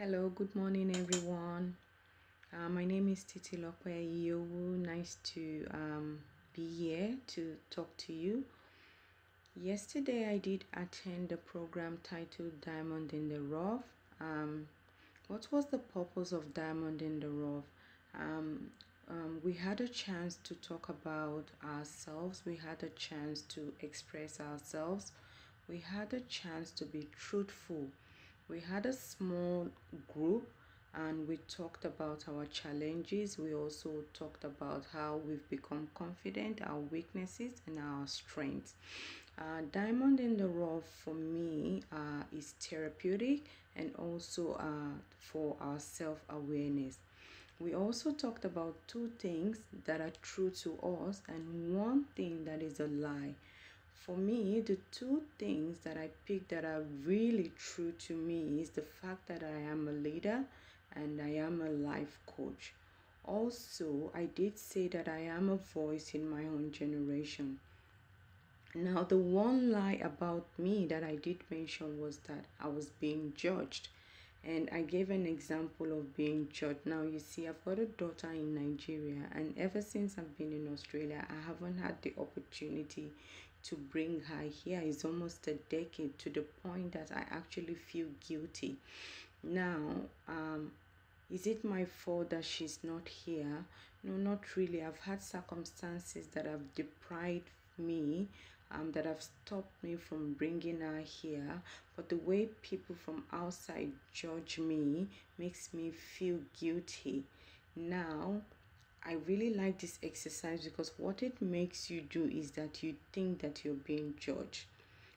Hello, good morning, everyone. My name is Titi Lokwe. Nice to be here to talk to you. Yesterday, I did attend a program titled Diamond in the Rough. What was the purpose of Diamond in the Rough? We had a chance to talk about ourselves. We had a chance to express ourselves. We had a chance to be truthful. We had a small group and we talked about our challenges. We also talked about how we've become confident, our weaknesses, and our strengths. Diamond in the Rough for me is therapeutic and also for our self awareness. We also talked about two things that are true to us and one thing that is a lie. For me, the two things that I picked that are really true to me is the fact that I am a leader and I am a life coach. Also, I did say that I am a voice in my own generation. Now, the one lie about me that I did mention was that I was being judged. And I gave an example of being judged. Now, you see, I've got a daughter in Nigeria, and ever since I've been in Australia, I haven't had the opportunity to bring her here. It's almost a decade, to the point that I actually feel guilty. Now, is it my fault that she's not here? No, not really. I've had circumstances that have deprived me, that have stopped me from bringing her here. But the way people from outside judge me makes me feel guilty. Now, I really like this exercise because what it makes you do is that you think that you're being judged,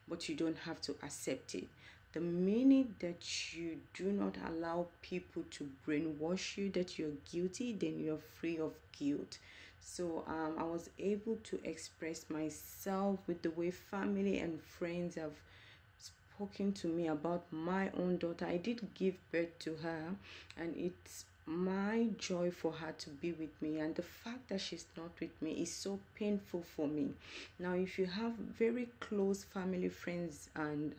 but you don't have to accept it. The minute that you do not allow people to brainwash you that you're guilty, then you're free of guilt. So I was able to express myself with the way family and friends have spoken to me about my own daughter. I did give birth to her, and it's my joy for her to be with me, and the fact that she's not with me is so painful for me. Now, if you have very close family, friends, and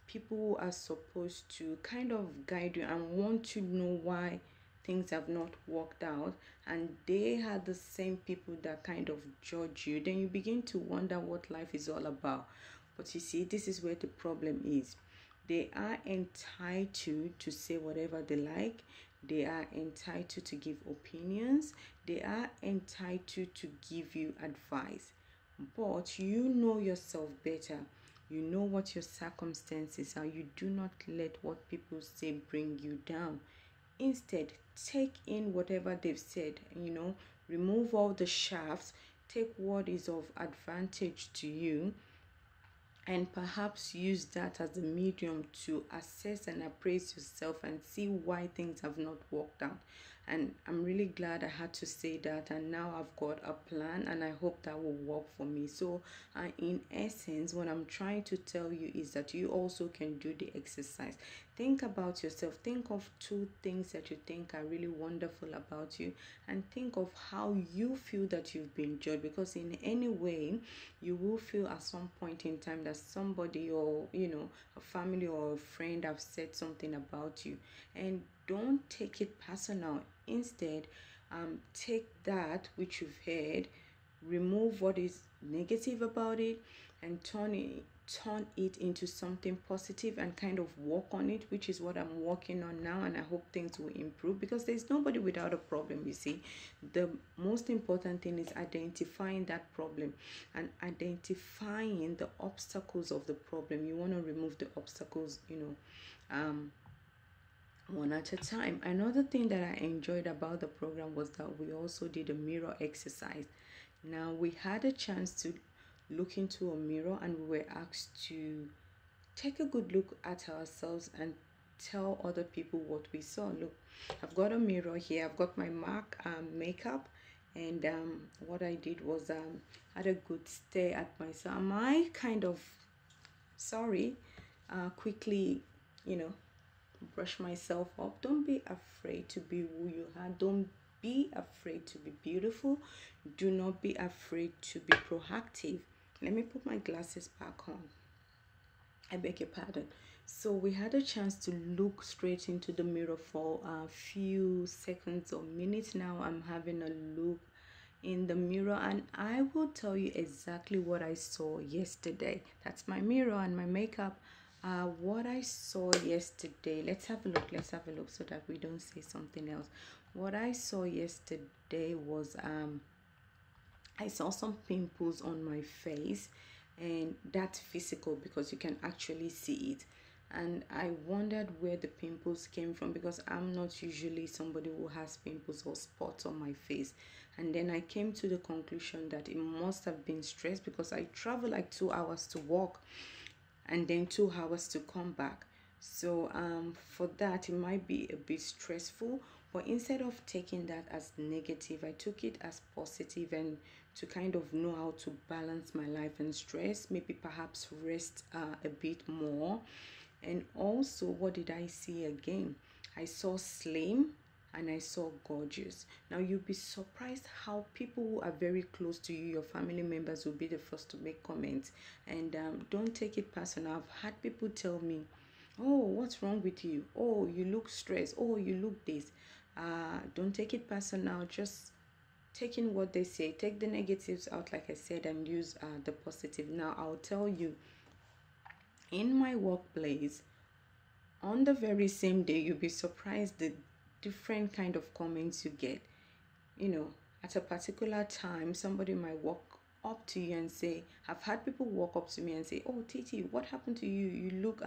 people who are supposed to kind of guide you and want to know why things have not worked out, and they are the same people that kind of judge you, then you begin to wonder what life is all about. But you see, this is where the problem is. They are entitled to say whatever they like. They are entitled to give opinions. They are entitled to give you advice. But you know yourself better. You know what your circumstances are. You do not let what people say bring you down. Instead, take in whatever they've said, remove all the shafts, take what is of advantage to you, and perhaps use that as a medium to assess and appraise yourself and see why things have not worked out. And I'm really glad I had to say that, and now I've got a plan and I hope that will work for me. So in essence, what I'm trying to tell you is that you also can do the exercise. Think about yourself. Think of two things that you think are really wonderful about you, and think of how you feel that you've been judged, because in any way you will feel at some point in time that somebody, or a family or a friend have said something about you. And don't take it personal. Instead, take that which you've heard, remove what is negative about it, and turn it into something positive and kind of work on it, which is what I'm working on now. And I hope things will improve, because there's nobody without a problem. You see, the most important thing is identifying that problem and identifying the obstacles of the problem. You want to remove the obstacles, one at a time. Another thing that I enjoyed about the program was that we also did a mirror exercise. Now, we had a chance to look into a mirror and we were asked to take a good look at ourselves and tell other people what we saw. Look, I've got a mirror here. I've got my MAC makeup, and what I did was had a good stare at myself. I kind of quickly, brush myself up. Don't be afraid to be who you are. Don't be afraid to be beautiful. Do not be afraid to be proactive. Let me put my glasses back on. I beg your pardon. So we had a chance to look straight into the mirror for a few seconds or minutes. Now I'm having a look in the mirror, and I will tell you exactly what I saw yesterday. That's my mirror and my makeup. What I saw yesterday, let's have a look so that we don't say something else. What I saw yesterday was I saw some pimples on my face, and that's physical because you can actually see it. And I wondered where the pimples came from because I'm not usually somebody who has pimples or spots on my face. And then I came to the conclusion that it must have been stress because I travel like 2 hours to walk and then 2 hours to come back. So for that it might be a bit stressful, but instead of taking that as negative, I took it as positive, and to kind of know how to balance my life and stress, maybe perhaps rest a bit more. And also, what did I see again? I saw slim and I saw gorgeous. Now you'll be surprised how people who are very close to you, your family members, will be the first to make comments. And don't take it personal. I've had people tell me, "Oh, what's wrong with you? Oh, you look stressed. Oh, you look this." Don't take it personal. Just taking what they say, take the negatives out, like I said, and use the positive. Now I'll tell you, in my workplace, on the very same day, you'll be surprised the different kind of comments you get. You know, at a particular time, somebody might walk up to you and say, I've had people walk up to me and say, "Oh, Titi, what happened to you? You look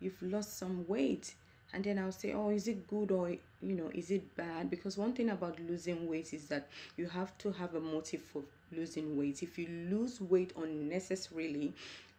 you've lost some weight." And then I'll say, "Oh, is it good, or is it bad?" Because one thing about losing weight is that you have to have a motive for losing weight. If you lose weight unnecessarily,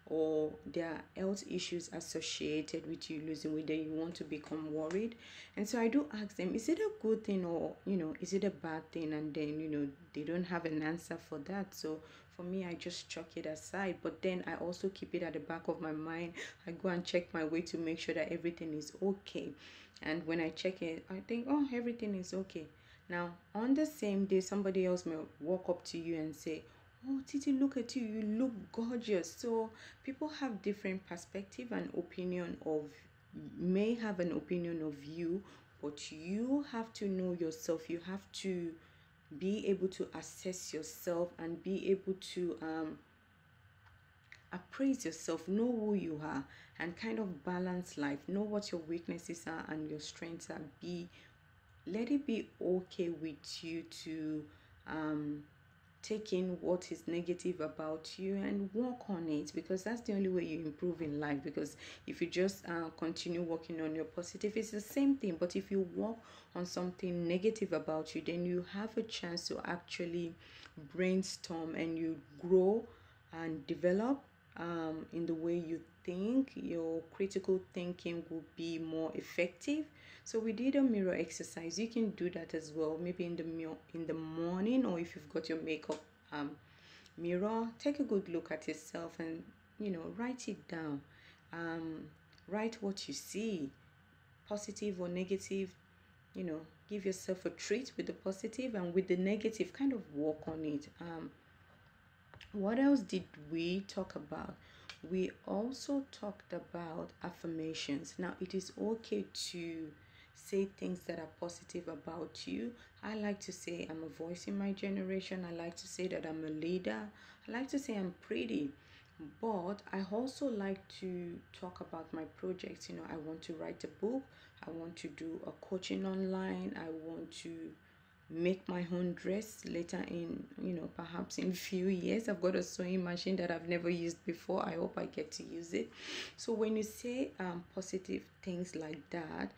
or there are health issues associated with you losing weight, then you want to become worried. And so I do ask them, is it a good thing, or is it a bad thing? And then they don't have an answer for that. So for me, I just chuck it aside, but then I also keep it at the back of my mind. I go and check my weight to make sure that everything is okay. And when I check it, I think, oh, everything is okay. Now on the same day, somebody else may walk up to you and say, "Oh, Titi, look at you, you look gorgeous." So people have different perspective and opinion of, may have an opinion of you, but you have to know yourself. You have to be able to assess yourself and be able to appraise yourself, know who you are, and kind of balance life. Know what your weaknesses are and your strengths are. Let it be okay with you to take in what is negative about you and work on it, because that's the only way you improve in life. Because if you just continue working on your positive, it's the same thing. But if you work on something negative about you, then you have a chance to actually brainstorm, and you grow and develop in the way you think. Your critical thinking will be more effective. So we did a mirror exercise. You can do that as well, maybe in the morning, or if you've got your makeup mirror, take a good look at yourself and write it down. Write what you see, positive or negative. Give yourself a treat with the positive, and with the negative, kind of work on it. What else did we talk about? We also talked about affirmations. Now, it is okay to say things that are positive about you. I like to say I'm a voice in my generation. I like to say that I'm a leader. I like to say I'm pretty. But I also like to talk about my projects. I want to write a book. I want to do a coaching online. I want to make my own dress later in perhaps in few years. I've got a sewing machine that I've never used before. I hope I get to use it. So when you say positive things like that,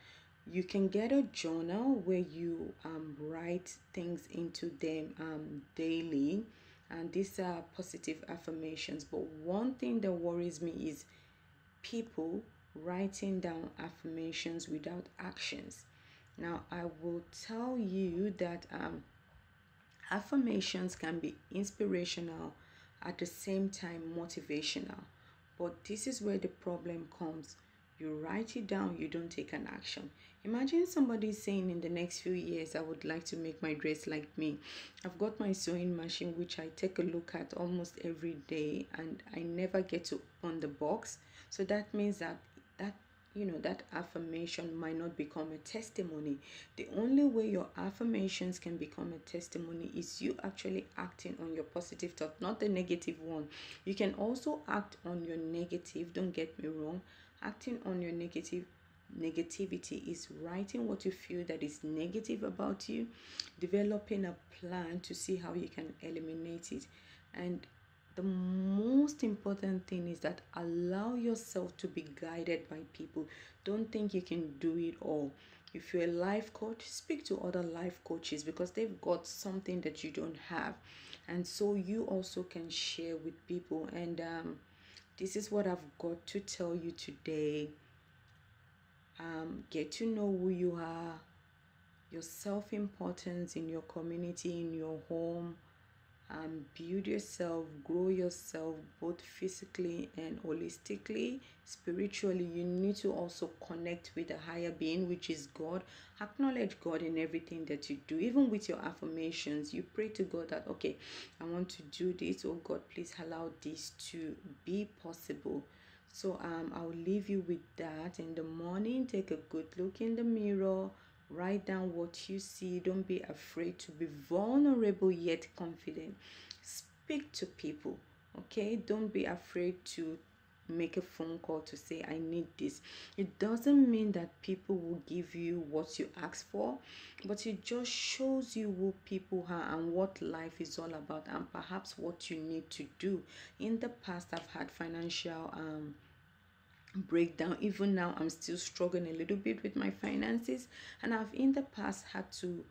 you can get a journal where you write things into them daily, and these are positive affirmations. But one thing that worries me is people writing down affirmations without actions. Now, I will tell you that affirmations can be inspirational, at the same time motivational. But this is where the problem comes. You write it down, you don't take an action. Imagine somebody saying, in the next few years, I would like to make my dress like me. I've got my sewing machine, which I take a look at almost every day, and I never get to open the box. So that means that that affirmation might not become a testimony. The only way your affirmations can become a testimony is you actually acting on your positive thought, not the negative one. You can also act on your negative, don't get me wrong. Acting on your negativity is writing what you feel that is negative about you, developing a plan to see how you can eliminate it. And the most important thing is that allow yourself to be guided by people. Don't think you can do it all. If you're a life coach, speak to other life coaches because they've got something that you don't have, and so you also can share with people. And this is what I've got to tell you today. Get to know who you are, your self-importance in your community, in your home. Build yourself, grow yourself, both physically and holistically. Spiritually, you need to also connect with a higher being, which is God. Acknowledge God in everything that you do. Even with your affirmations, you pray to God that, okay, I want to do this. Oh God, please allow this to be possible. So I'll leave you with that. In the morning, take a good look in the mirror. Write down what you see. Don't be afraid to be vulnerable yet confident. Speak to people, okay? Don't be afraid to make a phone call to say, I need this. It doesn't mean that people will give you what you ask for, but it just shows you who people are and what life is all about, and perhaps what you need to do. In the past, I've had financial breakdown. Even now I'm still struggling a little bit with my finances, and I've in the past had to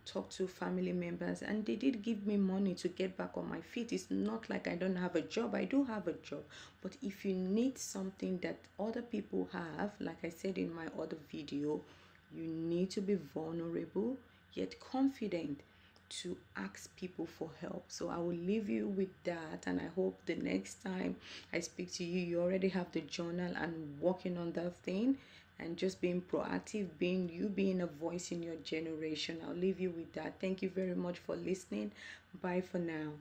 talk to family members, and they did give me money to get back on my feet. It's not like I don't have a job. I do have a job, but if you need something that other people have, like I said in my other video, you need to be vulnerable yet confident to ask people for help. So I will leave you with that, and I hope the next time I speak to you, you already have the journal and working on that thing and just being proactive, being a voice in your generation. I'll leave you with that. Thank you very much for listening. Bye for now.